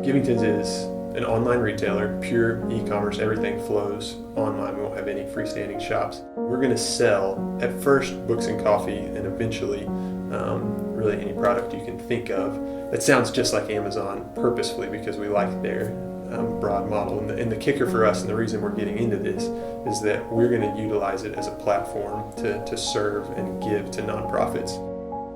Givington's is an online retailer, pure e-commerce, everything flows online. We won't have any freestanding shops. We're going to sell at first books and coffee and eventually really any product you can think of. That sounds just like Amazon purposefully because we like their broad model. And the kicker for us and the reason we're getting into this is that we're going to utilize it as a platform to serve and give to nonprofits.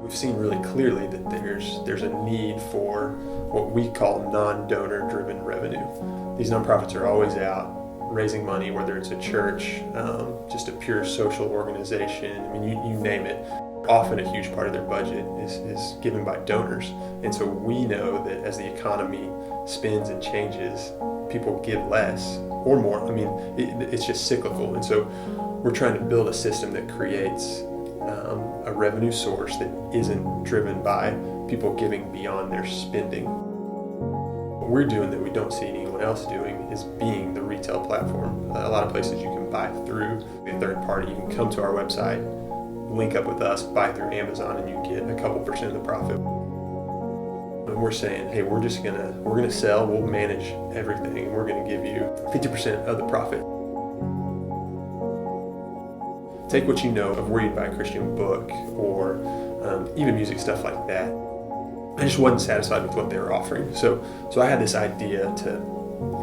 We've seen really clearly that there's a need for what we call non-donor driven revenue. These nonprofits are always out raising money, whether it's a church, just a pure social organization, I mean, you name it. Often a huge part of their budget is given by donors. And so we know that as the economy spins and changes, people give less or more. I mean, it's just cyclical. And so we're trying to build a system that creates a revenue source that isn't driven by people giving beyond their spending. What we're doing that we don't see anyone else doing is being the retail platform. A lot of places you can buy through a third party. You can come to our website, link up with us, buy through Amazon, and you get a couple % of the profit. And we're saying, hey, we're gonna sell, we'll manage everything, and we're gonna give you 50% of the profit. Take what you know of where you'd buy a Christian book or even music, stuff like that. I just wasn't satisfied with what they were offering. So I had this idea to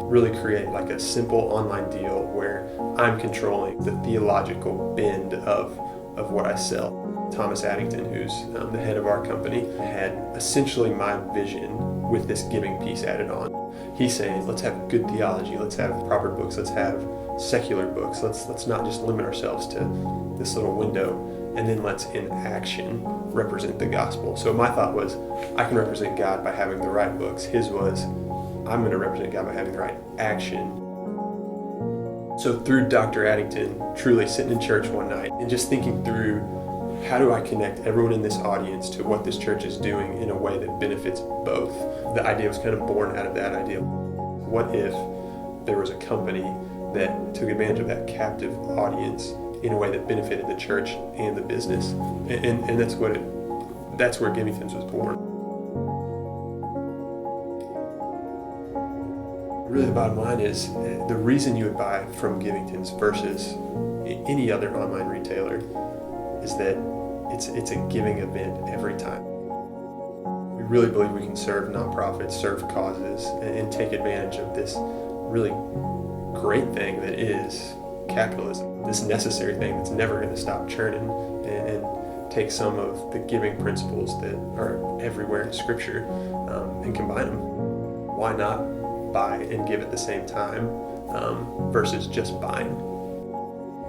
really create like a simple online deal where I'm controlling the theological bend of what I sell. Thomas Addington, who's the head of our company, had essentially my vision with this giving piece added on. He's saying, let's have good theology, let's have proper books, let's have secular books, let's not just limit ourselves to this little window, and then let's in action represent the gospel. So my thought was, I can represent God by having the right books. His was, I'm going to represent God by having the right action. So through Dr. Addington, truly sitting in church one night and just thinking through, how do I connect everyone in this audience to what this church is doing in a way that benefits both? The idea was kind of born out of that idea. What if there was a company that took advantage of that captive audience in a way that benefited the church and the business? And that's where Givington's was born. Really the bottom line is the reason you would buy from Givington's versus any other online retailer is that it's a giving event every time. We really believe we can serve nonprofits, serve causes, and take advantage of this really great thing that is capitalism, this necessary thing that's never going to stop churning, and take some of the giving principles that are everywhere in Scripture and combine them. Why not buy and give at the same time versus just buying?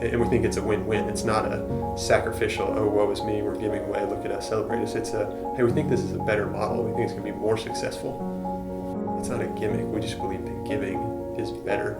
And we think it's a win-win. It's not a sacrificial, oh, woe is me, we're giving away, look at us, celebrate us. It's hey, we think this is a better model. We think it's going to be more successful. It's not a gimmick. We just believe that giving is better.